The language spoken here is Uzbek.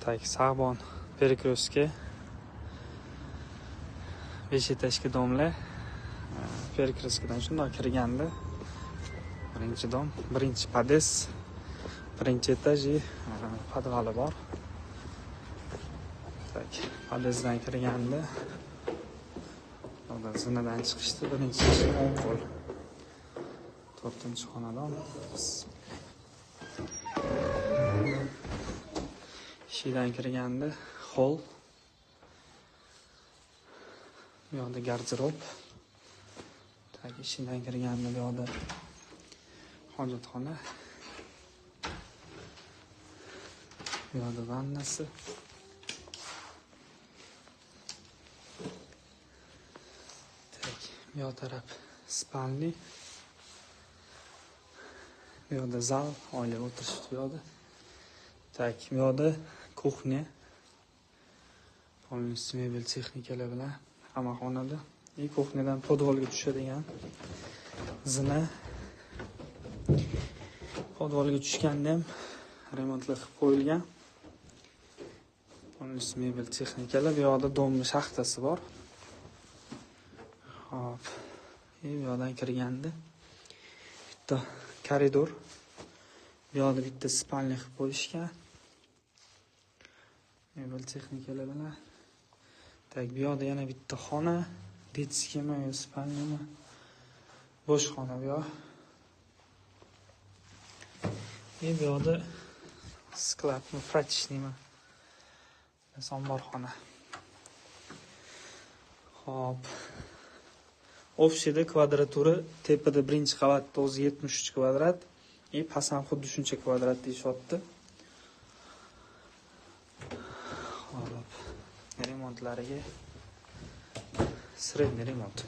Так, Sabon перекрестки. 5 etажli domla. Перекрестkidan shundoq kirganda birinchi dom, birinchi podest, birinchi etaj podvali bor. Tak, podestdan kirganda orada zinadan chiqishdi, birinchi o'ng qo'l. 4-chi xonadon. Eshikdan kirganda hol. Bu yoqda garderob. Tak, eshikdan kirganda bu yoqda hojatxona. Bu yoqda vannasi. Tak, bu yoq taraf spalni. Bu yoqda zal, oila o'tirish bu yoqda. Tak, bu yoqda kuxnya. Polностью mebel texnikalar bilan qamoqxonada. Kuxnyadan podvolga tushadigan zina. Podvolga tushganda ham remontlar qilib qo'yilgan. Polностью mebel texnikalar. Bu yoqda domni shaxtasi bor. Hop. Bu yoqdan kirganda bitta koridor. Bu yoqda bitta spalni qilib qo'yishgan. Mebel texnikalar bilan. Tak, bu yoqda yana bitta xona. Detskimi yo spalnimi? Bo'sh xona bu yoq. Bu yoqda sklapmi, prachnishnimi? Omborxona. Hop. Ofisida kvadratura tepada birinchi qavatda o'zi 73 kvadrat, past ham xuddi shuncha kvadrat deyishyapti. Hop. Remontlariga sredniy remont.